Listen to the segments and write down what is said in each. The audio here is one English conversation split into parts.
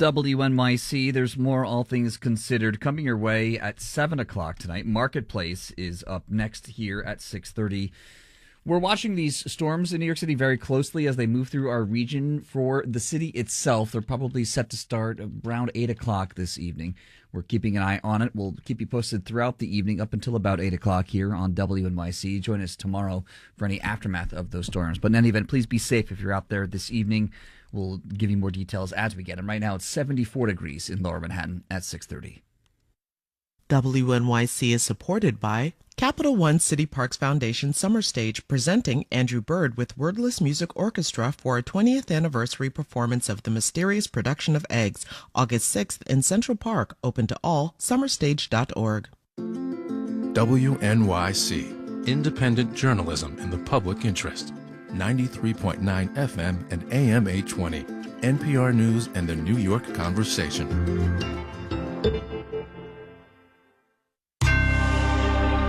WNYC. There's more All Things Considered coming your way at 7 o'clock tonight. Marketplace is up next here at 6:30. We're watching these storms in New York City very closely as they move through our region. For the city itself, they're probably set to start around 8 o'clock this evening. We're keeping an eye on it. We'll keep you posted throughout the evening up until about 8 o'clock here on WNYC. Join us tomorrow for any aftermath of those storms. But in any event, please be safe if you're out there this evening. We'll give you more details as we get them. Right now, it's 74 degrees in Lower Manhattan at 6:30. WNYC is supported by Capital One City Parks Foundation Summer Stage, presenting Andrew Bird with Wordless Music Orchestra for a 20th anniversary performance of The Mysterious Production of Eggs, August 6th in Central Park, open to all, summerstage.org. WNYC, independent journalism in the public interest. 93.9 FM and AM 820. NPR News and the New York Conversation.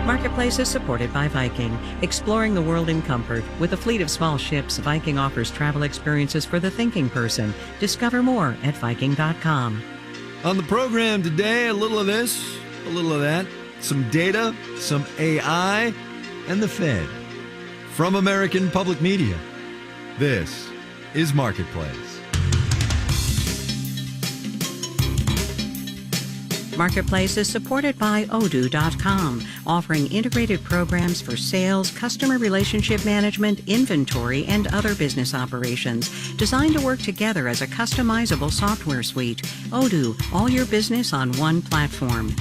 Marketplace is supported by Viking, exploring the world in comfort. With a fleet of small ships, Viking offers travel experiences for the thinking person. Discover more at Viking.com. On the program today, a little of this, a little of that, some data, some AI, and the Fed. From American Public Media, this is Marketplace. Marketplace is supported by Odoo.com, offering integrated programs for sales, customer relationship management, inventory, and other business operations, designed to work together as a customizable software suite. Odoo, all your business on one platform.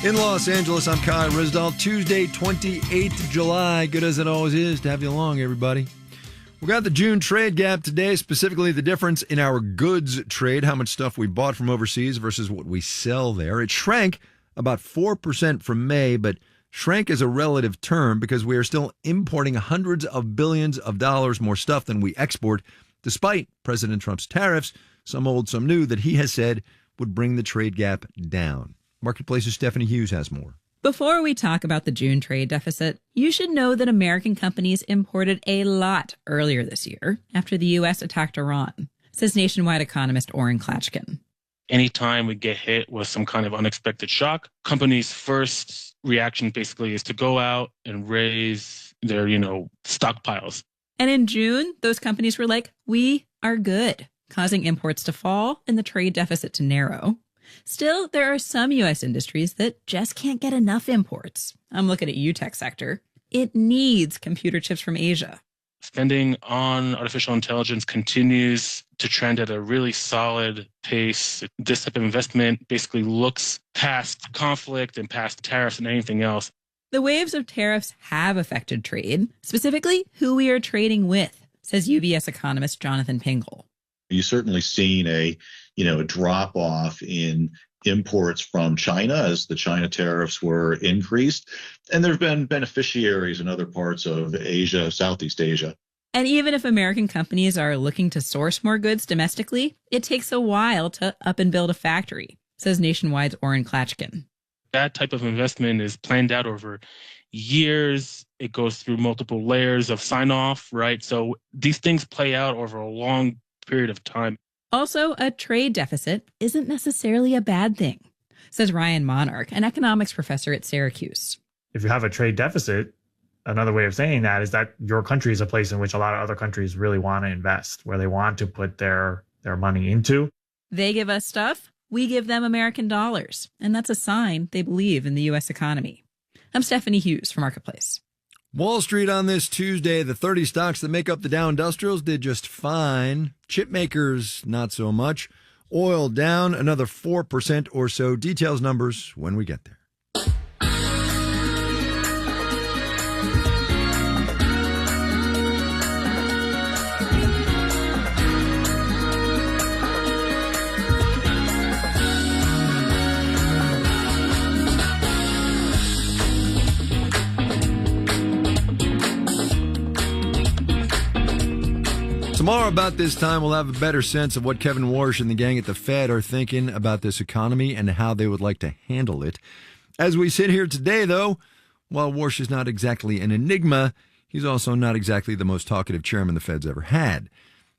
In Los Angeles, I'm Kai Risdall. Tuesday, 28th July. Good as it always is to have you along, everybody. We got the June trade gap today, specifically the difference in our goods trade, how much stuff we bought from overseas versus what we sell there. It shrank about 4% from May, but shrank is a relative term because we are still importing hundreds of billions of dollars more stuff than we export, despite President Trump's tariffs, some old, some new, that he has said would bring the trade gap down. Marketplace's Stephanie Hughes has more. Before we talk about the June trade deficit, you should know that American companies imported a lot earlier this year after the U.S. attacked Iran, says Nationwide economist Oren Klatchkin. Anytime we get hit with some kind of unexpected shock, companies' first reaction basically is to go out and raise their, stockpiles. And in June, those companies were like, we are good, causing imports to fall and the trade deficit to narrow. Still, there are some U.S. industries that just can't get enough imports. I'm looking at UTech sector. It needs computer chips from Asia. Spending on artificial intelligence continues to trend at a really solid pace. This type of investment basically looks past conflict and past tariffs and anything else. The waves of tariffs have affected trade, specifically who we are trading with, says UBS economist Jonathan Pingle. You've certainly seen a drop off in imports from China as the China tariffs were increased. And there have been beneficiaries in other parts of Asia, Southeast Asia. And even if American companies are looking to source more goods domestically, it takes a while to up and build a factory, says Nationwide's Oren Klatchkin. That type of investment is planned out over years. It goes through multiple layers of sign off, right? So these things play out over a long period of time. Also, a trade deficit isn't necessarily a bad thing, says Ryan Monarch, an economics professor at Syracuse. If you have a trade deficit, another way of saying that is that your country is a place in which a lot of other countries really want to invest, where they want to put their money into. They give us stuff, we give them American dollars, and that's a sign they believe in the U.S. economy. I'm Stephanie Hughes for Marketplace. Wall Street on this Tuesday, the 30 stocks that make up the Dow Industrials did just fine. Chip makers, not so much. Oil down another 4% or so. Details numbers when we get there. Tomorrow about this time, we'll have a better sense of what Kevin Warsh and the gang at the Fed are thinking about this economy and how they would like to handle it. As we sit here today, though, while Warsh is not exactly an enigma, he's also not exactly the most talkative chairman the Fed's ever had.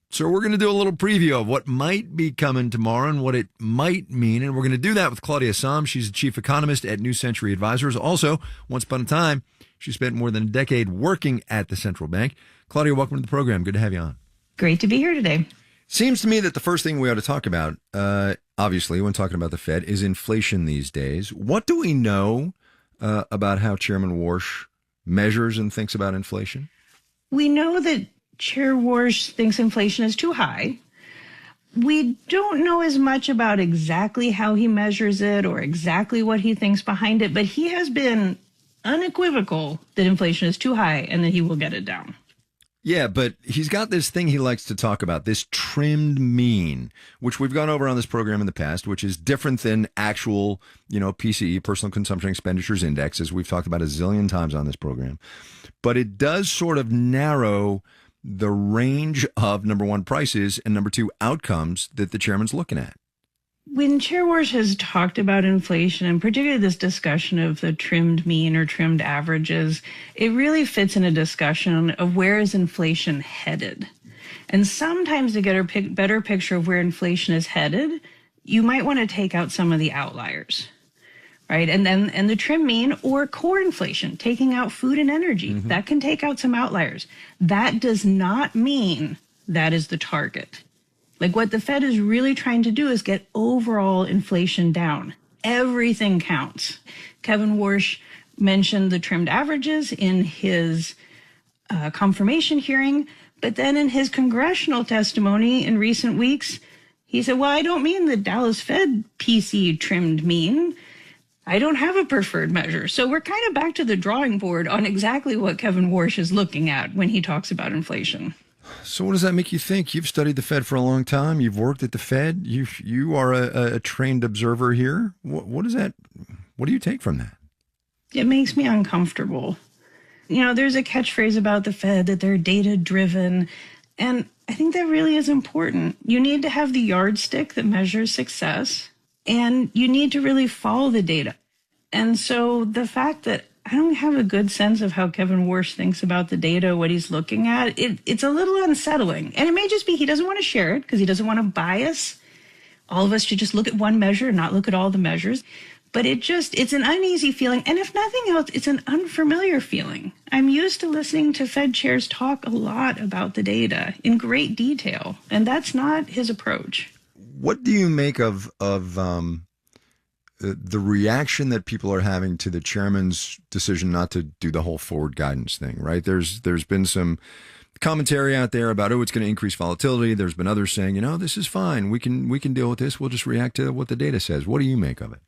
So we're going to do a little preview of what might be coming tomorrow and what it might mean. And we're going to do that with Claudia Sahm. She's the chief economist at New Century Advisors. Also, once upon a time, she spent more than a decade working at the central bank. Claudia, welcome to the program. Good to have you on. Great to be here today. Seems to me that the first thing we ought to talk about, obviously, when talking about the Fed, is inflation these days. What do we know about how Chairman Warsh measures and thinks about inflation? We know that Chair Warsh thinks inflation is too high. We don't know as much about exactly how he measures it or exactly what he thinks behind it, but he has been unequivocal that inflation is too high and that he will get it down. Yeah, but he's got this thing he likes to talk about, this trimmed mean, which we've gone over on this program in the past, which is different than actual, PCE, Personal Consumption Expenditures Index, as we've talked about a zillion times on this program. But it does sort of narrow the range of, number one, prices, and number two, outcomes that the chairman's looking at. When Chair Warsh has talked about inflation, and particularly this discussion of the trimmed mean or trimmed averages, it really fits in a discussion of where is inflation headed. And sometimes to get a better picture of where inflation is headed, you might want to take out some of the outliers, right? And the trim mean or core inflation, taking out food and energy, that can take out some outliers. That does not mean that is the target. Like what the Fed is really trying to do is get overall inflation down. Everything counts. Kevin Warsh mentioned the trimmed averages in his confirmation hearing, but then in his congressional testimony in recent weeks, he said, well, I don't mean the Dallas Fed PC trimmed mean. I don't have a preferred measure. So we're kind of back to the drawing board on exactly what Kevin Warsh is looking at when he talks about inflation. So what does that make you think? You've studied the Fed for a long time. You've worked at the Fed. You are a trained observer here. What is that? What do you take from that? It makes me uncomfortable. There's a catchphrase about the Fed that they're data driven. And I think that really is important. You need to have the yardstick that measures success, and you need to really follow the data. And so the fact that I don't have a good sense of how Kevin Warsh thinks about the data, what he's looking at, it's a little unsettling. And it may just be he doesn't want to share it because he doesn't want to bias. All of us should just look at one measure and not look at all the measures. But it's an uneasy feeling. And if nothing else, it's an unfamiliar feeling. I'm used to listening to Fed chairs talk a lot about the data in great detail. And that's not his approach. What do you make of the reaction that people are having to the chairman's decision not to do the whole forward guidance thing, right? There's been some commentary out there about, it's going to increase volatility. There's been others saying, this is fine. We can deal with this. We'll just react to what the data says. What do you make of it?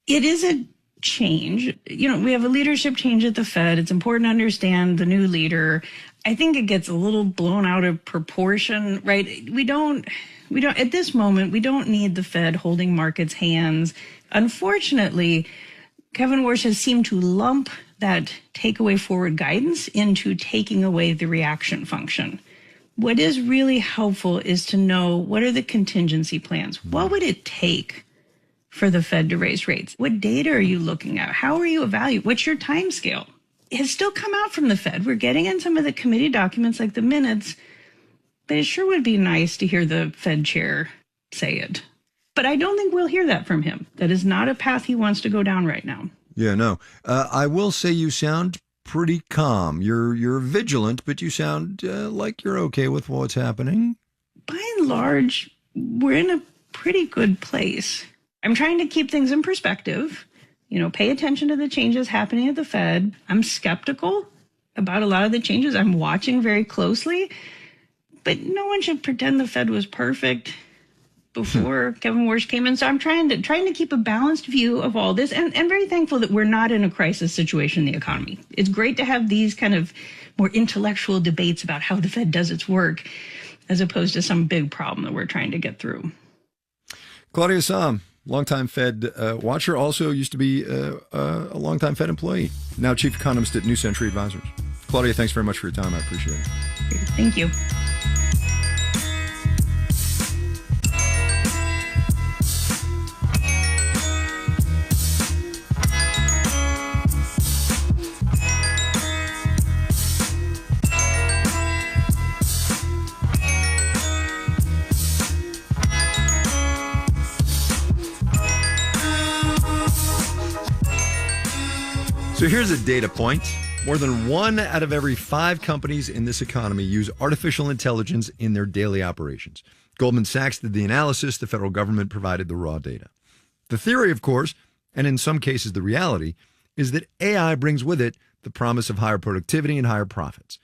It is a change. We have a leadership change at the Fed. It's important to understand the new leader. I think it gets a little blown out of proportion, right? We don't at this moment, we don't need the Fed holding markets' hands. Unfortunately, Kevin Warsh has seemed to lump that takeaway forward guidance into taking away the reaction function. What is really helpful is to know what are the contingency plans? What would it take for the Fed to raise rates? What data are you looking at? How are you evaluating? What's your time scale? It has still come out from the Fed. We're getting in some of the committee documents like the minutes, but it sure would be nice to hear the Fed chair say it. But I don't think we'll hear that from him. That is not a path he wants to go down right now. Yeah, no. I will say you sound pretty calm. You're vigilant, but you sound like you're okay with what's happening. By and large, we're in a pretty good place. I'm trying to keep things in perspective, pay attention to the changes happening at the Fed. I'm skeptical about a lot of the changes. I'm watching very closely, but no one should pretend the Fed was perfect before Kevin Warsh came in. So I'm trying to keep a balanced view of all this and very thankful that we're not in a crisis situation in the economy. It's great to have these kind of more intellectual debates about how the Fed does its work as opposed to some big problem that we're trying to get through. Claudia Sahm, longtime Fed watcher, also used to be a longtime Fed employee, now chief economist at New Century Advisors. Claudia, thanks very much for your time. I appreciate it. Thank you. So here's a data point. More than 1 out of every 5 companies in this economy use artificial intelligence in their daily operations. Goldman Sachs did the analysis. The federal government provided the raw data. The theory, of course, and in some cases the reality, is that AI brings with it the promise of higher productivity and higher profits.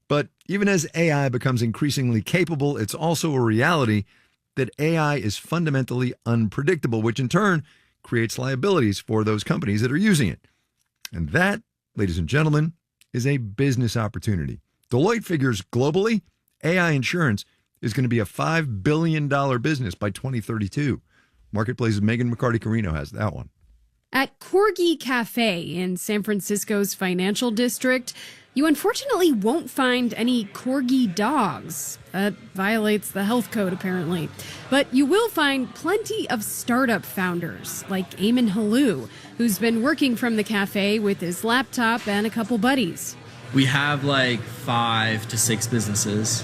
But even as AI becomes increasingly capable, it's also a reality that AI is fundamentally unpredictable, which in turn creates liabilities for those companies that are using it. And that, ladies and gentlemen, is a business opportunity. Deloitte figures globally, AI insurance is going to be a $5 billion business by 2032. Marketplace's Megan McCarty-Carino has that one. At Corgi Cafe in San Francisco's financial district, you unfortunately won't find any corgi dogs. That violates the health code, apparently. But you will find plenty of startup founders, like Eamon Halou, who's been working from the cafe with his laptop and a couple buddies. We have like 5 to 6 businesses,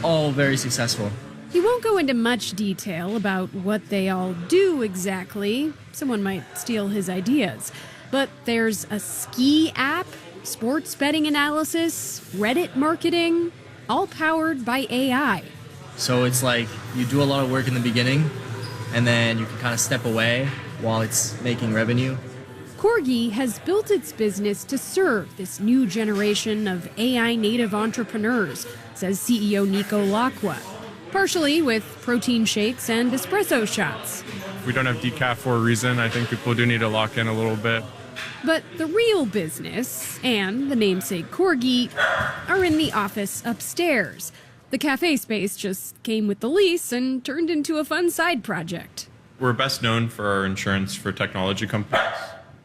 all very successful. He won't go into much detail about what they all do exactly. Someone might steal his ideas. But there's a ski app, sports betting analysis, Reddit marketing, all powered by AI. So it's like you do a lot of work in the beginning, and then you can kind of step away while it's making revenue. Corgi has built its business to serve this new generation of AI native entrepreneurs, says CEO Nico Lacqua. Partially with protein shakes and espresso shots. We don't have decaf for a reason. I think people do need to lock in a little bit. But the real business and the namesake Corgi are in the office upstairs. The cafe space just came with the lease and turned into a fun side project. We're best known for our insurance for technology companies.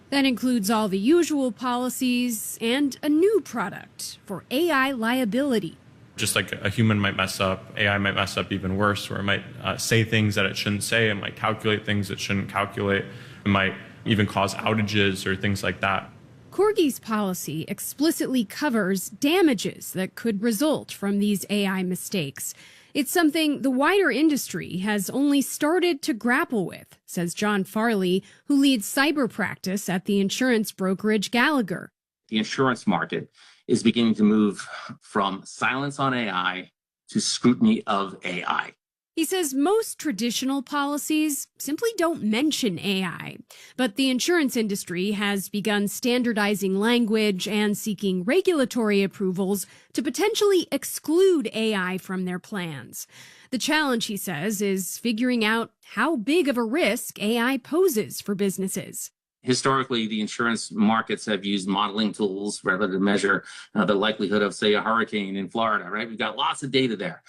That includes all the usual policies and a new product for AI liability. Just like a human might mess up, AI might mess up even worse, where it might say things that it shouldn't say, it might calculate things it shouldn't calculate, it might even cause outages or things like that. Corgi's policy explicitly covers damages that could result from these AI mistakes. It's something the wider industry has only started to grapple with, says John Farley, who leads cyber practice at the insurance brokerage Gallagher. The insurance market is beginning to move from silence on AI to scrutiny of AI. He says most traditional policies simply don't mention AI, but the insurance industry has begun standardizing language and seeking regulatory approvals to potentially exclude AI from their plans. The challenge, he says, is figuring out how big of a risk AI poses for businesses. Historically, the insurance markets have used modeling tools rather to measure the likelihood of, say, a hurricane in Florida, right? We've got lots of data there.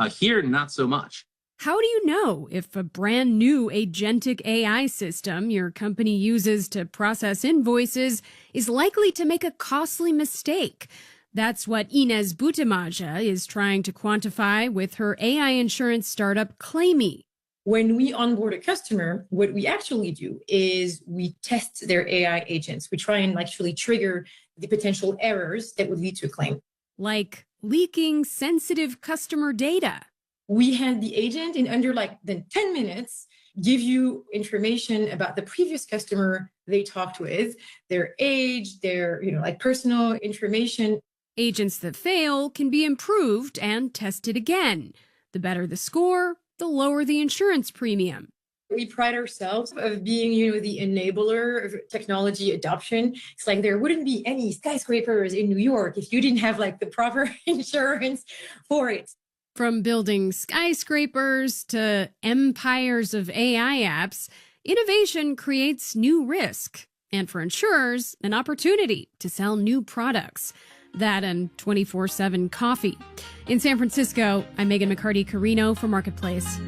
Here, not so much. How do you know if a brand new agentic AI system your company uses to process invoices is likely to make a costly mistake? That's what Inez Butemaja is trying to quantify with her AI insurance startup Claimy. When we onboard a customer, what we actually do is we test their AI agents. We try and actually trigger the potential errors that would lead to a claim. Like leaking sensitive customer data. We had the agent in under then 10 minutes give you information about the previous customer they talked with, their age, their personal information. Agents that fail can be improved and tested again. The better the score, the lower the insurance premium. We pride ourselves of being, the enabler of technology adoption. It's like there wouldn't be any skyscrapers in New York if you didn't have the proper insurance for it. From building skyscrapers to empires of AI apps, innovation creates new risk. And for insurers, an opportunity to sell new products. That and 24/7 coffee. In San Francisco, I'm Megan McCarty-Carino for Marketplace.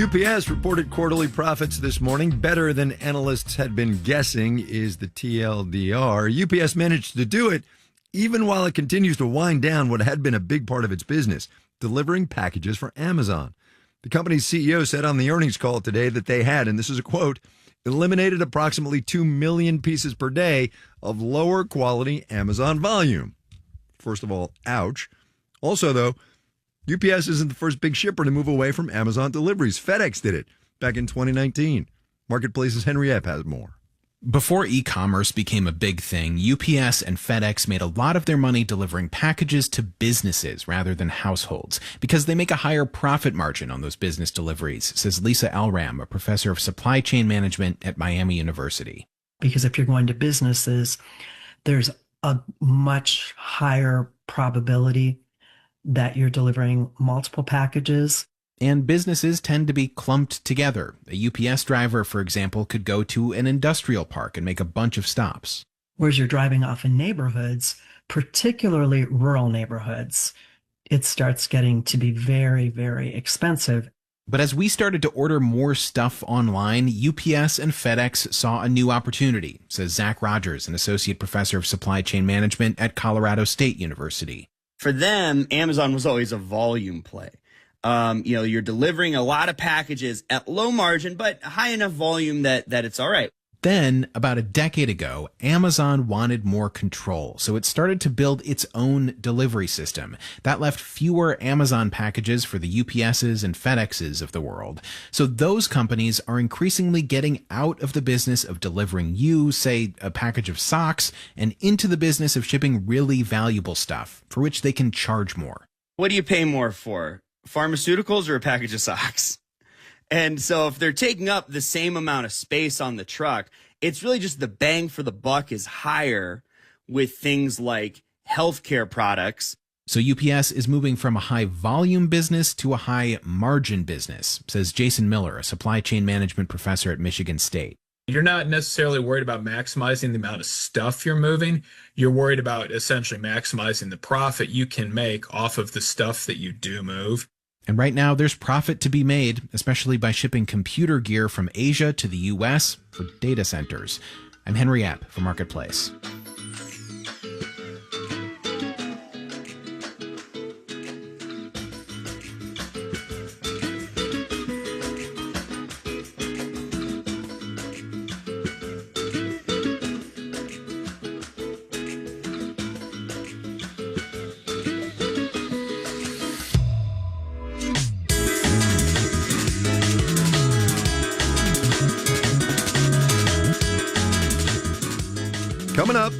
UPS reported quarterly profits this morning. Better than analysts had been guessing is the TLDR. UPS managed to do it even while it continues to wind down what had been a big part of its business, delivering packages for Amazon. The company's CEO said on the earnings call today that they had, and this is a quote, eliminated approximately 2 million pieces per day of lower quality Amazon volume. First of all, ouch. Also, though, UPS isn't the first big shipper to move away from Amazon deliveries. FedEx did it back in 2019. Marketplace's Henry Epp has more. Before e-commerce became a big thing, UPS and FedEx made a lot of their money delivering packages to businesses rather than households because they make a higher profit margin on those business deliveries, says Lisa Elram, a professor of supply chain management at Miami University. Because if you're going to businesses, there's a much higher probability that you're delivering multiple packages. And businesses tend to be clumped together. A UPS driver, for example, could go to an industrial park and make a bunch of stops. Whereas you're driving off in neighborhoods, particularly rural neighborhoods, it starts getting to be very, very expensive. But as we started to order more stuff online, UPS and FedEx saw a new opportunity, says Zach Rogers, an associate professor of supply chain management at Colorado State University. For them, Amazon was always a volume play. You're delivering a lot of packages at low margin, but high enough volume that it's all right. Then, about a decade ago, Amazon wanted more control, so it started to build its own delivery system. That left fewer Amazon packages for the UPSs and FedExes of the world. So those companies are increasingly getting out of the business of delivering you, say, a package of socks, and into the business of shipping really valuable stuff, for which they can charge more. What do you pay more for? Pharmaceuticals or a package of socks? And so if they're taking up the same amount of space on the truck, it's really just the bang for the buck is higher with things like healthcare products. So UPS is moving from a high volume business to a high margin business, says Jason Miller, a supply chain management professor at Michigan State. You're not necessarily worried about maximizing the amount of stuff you're moving. You're worried about essentially maximizing the profit you can make off of the stuff that you do move. And right now, there's profit to be made, especially by shipping computer gear from Asia to the U.S. for data centers. I'm Henry Epp for Marketplace. Coming up.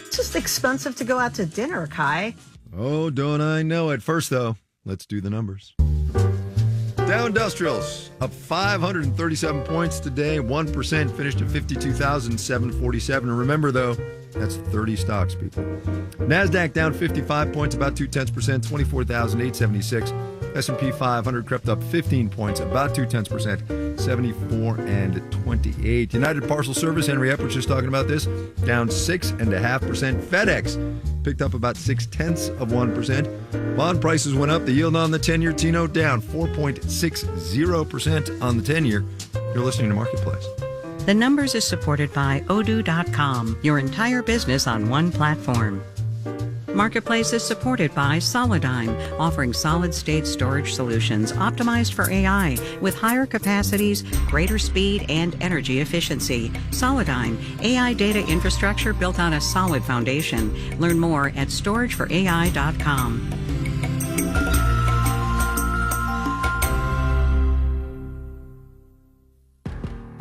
It's just expensive to go out to dinner, Kai. Oh, don't I know it. First, though, let's do the numbers. Dow Industrials up 537 points today, 1%, finished at 52,747. And remember, though, that's 30 stocks, people. NASDAQ down 55 points, about 0.2%, 24,876. S&P 500 crept up 15 points, about 0.2%, 74 and 28. United Parcel Service, Henry Epp was just talking about this, down 6.5%. FedEx picked up about 0.6%. Bond prices went up. The yield on the 10-year T-note down 4.60% on the 10-year. You're listening to Marketplace. The Numbers is supported by Odoo.com, your entire business on one platform. Marketplace is supported by Solidigm, offering solid-state storage solutions optimized for AI with higher capacities, greater speed, and energy efficiency. Solidigm, AI data infrastructure built on a solid foundation. Learn more at storageforai.com.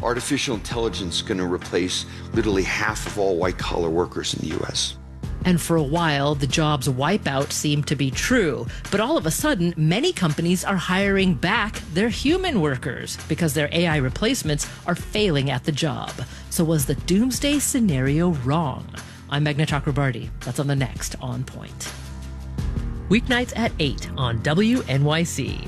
Artificial intelligence is going to replace literally half of all white-collar workers in the U.S. And for a while, the jobs wipeout seemed to be true. But all of a sudden, many companies are hiring back their human workers because their AI replacements are failing at the job. So was the doomsday scenario wrong? I'm Meghna Chakrabarty. That's on the next On Point. Weeknights at 8 on WNYC.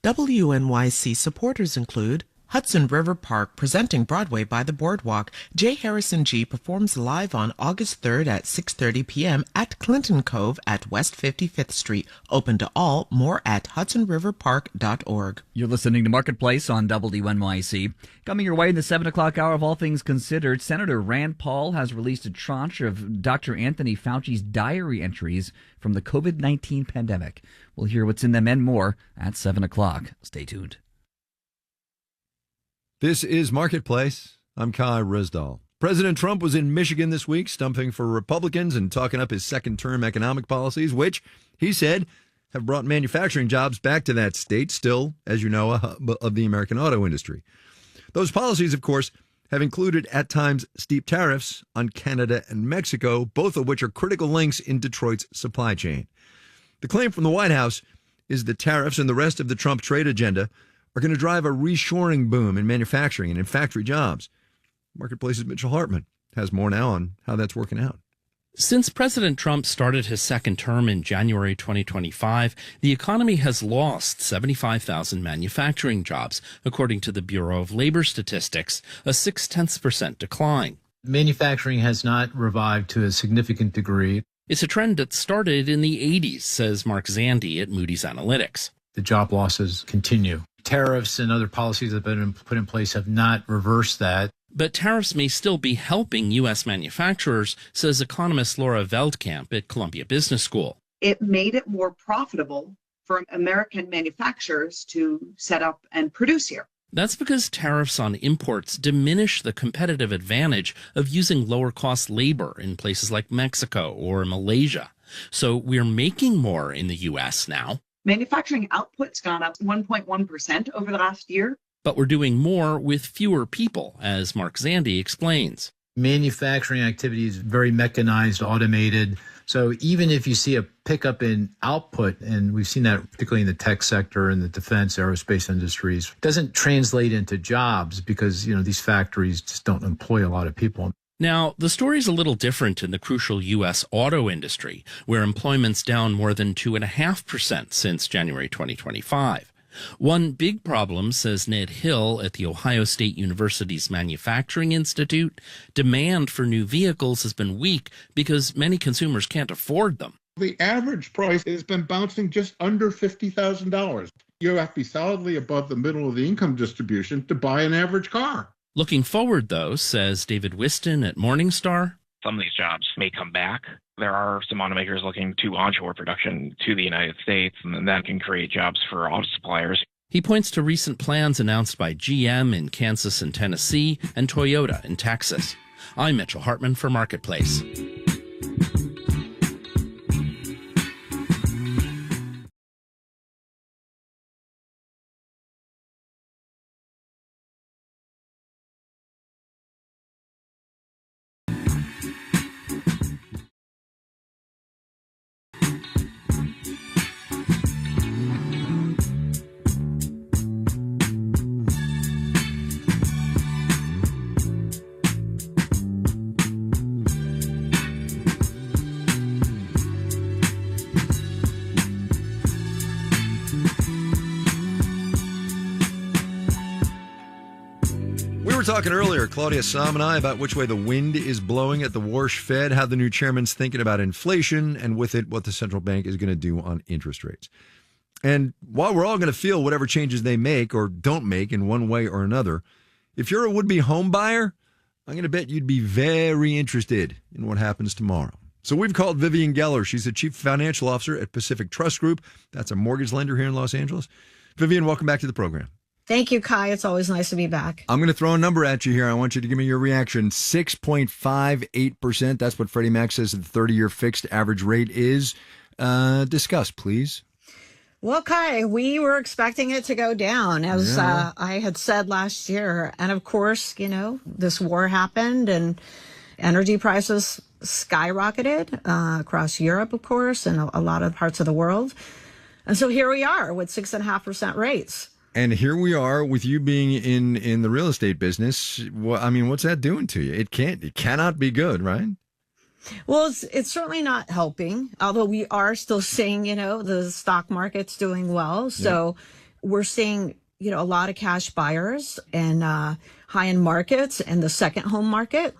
WNYC supporters include Hudson River Park, presenting Broadway by the Boardwalk. J. Harrison G. performs live on August 3rd at 6:30 p.m. at Clinton Cove at West 55th Street. Open to all. More at hudsonriverpark.org. You're listening to Marketplace on WNYC. Coming your way in the 7 o'clock hour of All Things Considered, Senator Rand Paul has released a tranche of Dr. Anthony Fauci's diary entries from the COVID-19 pandemic. We'll hear what's in them and more at 7 o'clock. Stay tuned. This is Marketplace. I'm Kai Risdall. President Trump was in Michigan this week, stumping for Republicans and talking up his second-term economic policies, which, he said, have brought manufacturing jobs back to that state, still, as you know, a hub of the American auto industry. Those policies, of course, have included, at times, steep tariffs on Canada and Mexico, both of which are critical links in Detroit's supply chain. The claim from the White House is that tariffs and the rest of the Trump trade agenda are going to drive a reshoring boom in manufacturing and in factory jobs. Marketplace's Mitchell Hartman has more now on how that's working out. Since President Trump started his second term in January 2025, the economy has lost 75,000 manufacturing jobs, according to the Bureau of Labor Statistics, a 0.6% decline. Manufacturing has not revived to a significant degree. It's a trend that started in the 80s, says Mark Zandi at Moody's Analytics. The job losses continue. Tariffs and other policies that have been put in place have not reversed that. But tariffs may still be helping U.S. manufacturers, says economist Laura Veldkamp at Columbia Business School. It made it more profitable for American manufacturers to set up and produce here. That's because tariffs on imports diminish the competitive advantage of using lower-cost labor in places like Mexico or Malaysia. So we're making more in the U.S. now. Manufacturing output's gone up 1.1% over the last year. But we're doing more with fewer people, as Mark Zandi explains. Manufacturing activity is very mechanized, automated. So even if you see a pickup in output, and we've seen that particularly in the tech sector and the defense, aerospace industries, it doesn't translate into jobs because, these factories just don't employ a lot of people. Now, the story's a little different in the crucial U.S. auto industry, where employment's down more than 2.5% since January 2025. One big problem, says Ned Hill at the Ohio State University's Manufacturing Institute, demand for new vehicles has been weak because many consumers can't afford them. The average price has been bouncing just under $50,000. You have to be solidly above the middle of the income distribution to buy an average car. Looking forward, though, says David Whiston at Morningstar, some of these jobs may come back. There are some automakers looking to onshore production to the United States, and that can create jobs for auto suppliers. He points to recent plans announced by GM in Kansas and Tennessee and Toyota in Texas. I'm Mitchell Hartman for Marketplace. We were talking earlier, Claudia Sahm and I, about which way the wind is blowing at the Warsh Fed, how the new chairman's thinking about inflation, and with it, what the central bank is going to do on interest rates. And while we're all going to feel whatever changes they make or don't make in one way or another, if you're a would-be home buyer, I'm going to bet you'd be very interested in what happens tomorrow. So we've called Vivian Geller. She's the chief financial officer at Pacific Trust Group. That's a mortgage lender here in Los Angeles. Vivian, welcome back to the program. Thank you, Kai. It's always nice to be back. I'm going to throw a number at you here. I want you to give me your reaction. 6.58%. That's what Freddie Mac says the 30-year fixed average rate is. Discuss, please. Well, Kai, we were expecting it to go down, as I had said last year. And of course, this war happened and energy prices skyrocketed across Europe, of course, and a lot of parts of the world. And so here we are with 6.5% rates. And here we are with you being in the real estate business. Well, I mean, what's that doing to you? It cannot be good, right? Well, it's certainly not helping, although we are still seeing, the stock market's doing well. So we're seeing, a lot of cash buyers in high-end markets and the second home market,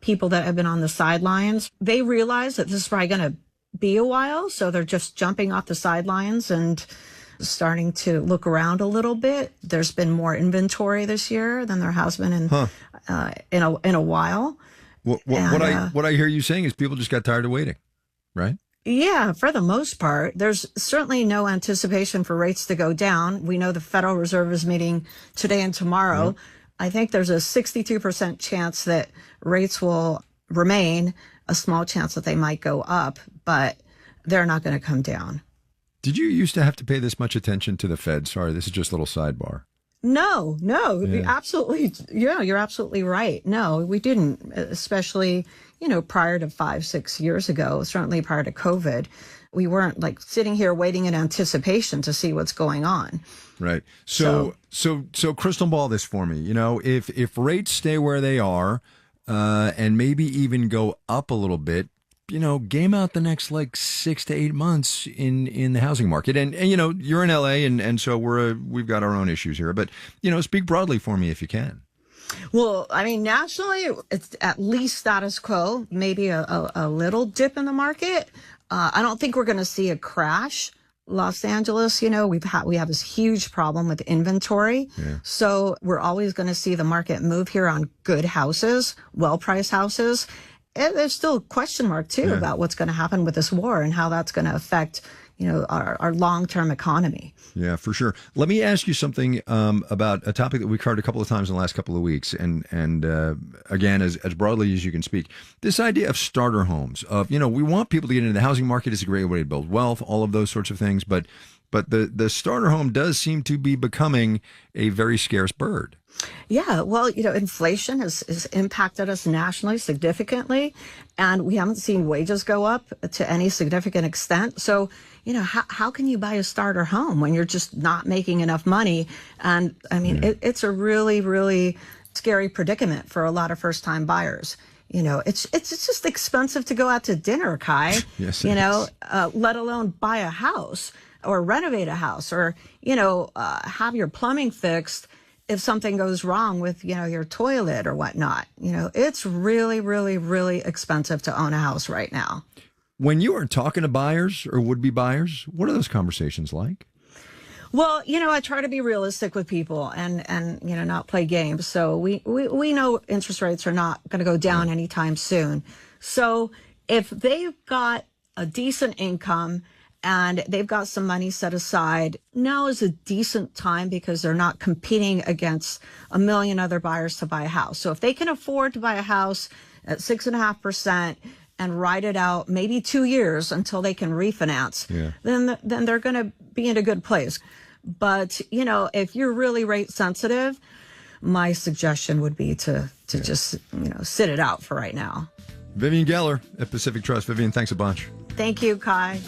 people that have been on the sidelines, they realize that this is probably going to be a while. So they're just jumping off the sidelines and starting to look around a little bit. There's been more inventory this year than there has been in a while. What I hear you saying is people just got tired of waiting, right? Yeah, for the most part. There's certainly no anticipation for rates to go down. We know the Federal Reserve is meeting today and tomorrow. Mm-hmm. I think there's a 62% chance that rates will remain, a small chance that they might go up, but they're not going to come down. Did you used to have to pay this much attention to the Fed? Sorry, this is just a little sidebar. No, absolutely. Yeah, you're absolutely right. No, we didn't, especially, prior to 5-6 years ago, certainly prior to COVID. We weren't like sitting here waiting in anticipation to see what's going on. Right. So crystal ball this for me. If rates stay where they are, and maybe even go up a little bit, game out the next 6 to 8 months in the housing market. And you're in LA and so we've got our own issues here, but speak broadly for me if you can. Well, I mean, nationally, it's at least status quo, maybe a little dip in the market. I don't think we're going to see a crash. Los Angeles, we have this huge problem with inventory. Yeah. So we're always going to see the market move here on good houses, well-priced houses. And there's still a question mark, too, about what's going to happen with this war and how that's going to affect, our long-term economy. Yeah, for sure. Let me ask you something about a topic that we've covered a couple of times in the last couple of weeks. And again, as broadly as you can speak, this idea of starter homes, we want people to get into the housing market. It's a great way to build wealth, all of those sorts of things. But the starter home does seem to be becoming a very scarce bird. Yeah, well, inflation has impacted us nationally significantly, and we haven't seen wages go up to any significant extent. So, how can you buy a starter home when you're just not making enough money? And I mean, it's a really, really scary predicament for a lot of first-time buyers. It's just expensive to go out to dinner, Kai. Yes, let alone buy a house or renovate a house or, have your plumbing fixed if something goes wrong with, your toilet or whatnot. It's really, really, really expensive to own a house right now. When you are talking to buyers or would-be buyers, what are those conversations like? Well, I try to be realistic with people and not play games. So we know interest rates are not going to go down anytime soon. So if they've got a decent income and they've got some money set aside, now is a decent time because they're not competing against a million other buyers to buy a house. So if they can afford to buy a house at 6.5% and ride it out maybe 2 years until they can refinance, then they're going to be in a good place. But, if you're really rate sensitive, my suggestion would be to just, sit it out for right now. Vivian Geller at Pacific Trust. Vivian, thanks a bunch. Thank you, Kai.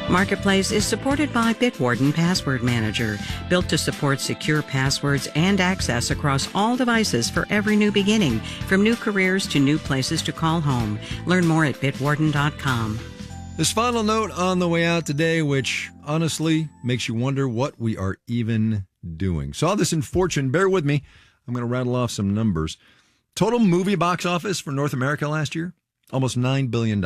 Marketplace is supported by Bitwarden Password Manager, built to support secure passwords and access across all devices for every new beginning, from new careers to new places to call home. Learn more at bitwarden.com. This final note on the way out today, which honestly makes you wonder what we are even doing. Saw this in Fortune. Bear with me. I'm going to rattle off some numbers. Total movie box office for North America last year, almost $9 billion.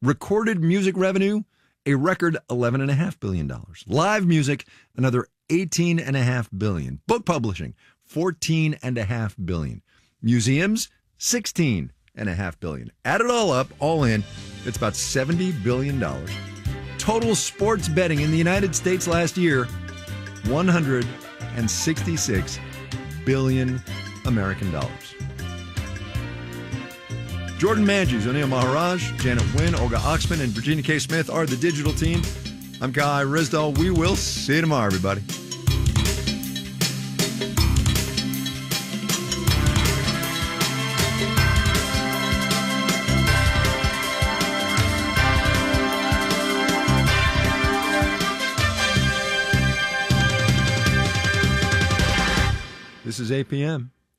Recorded music revenue, a record $11.5 billion. Live music, another $18.5 billion. Book publishing, $14.5 billion. Museums, $16.5 billion. Add it all up, all in, it's about $70 billion. Total sports betting in the United States last year, $166 billion American dollars. Jordan Manges, Anil Maharaj, Janet Wynn, Olga Oxman, and Virginia K. Smith are the digital team. I'm Kai Risdall. We will see you tomorrow, everybody. This is APM.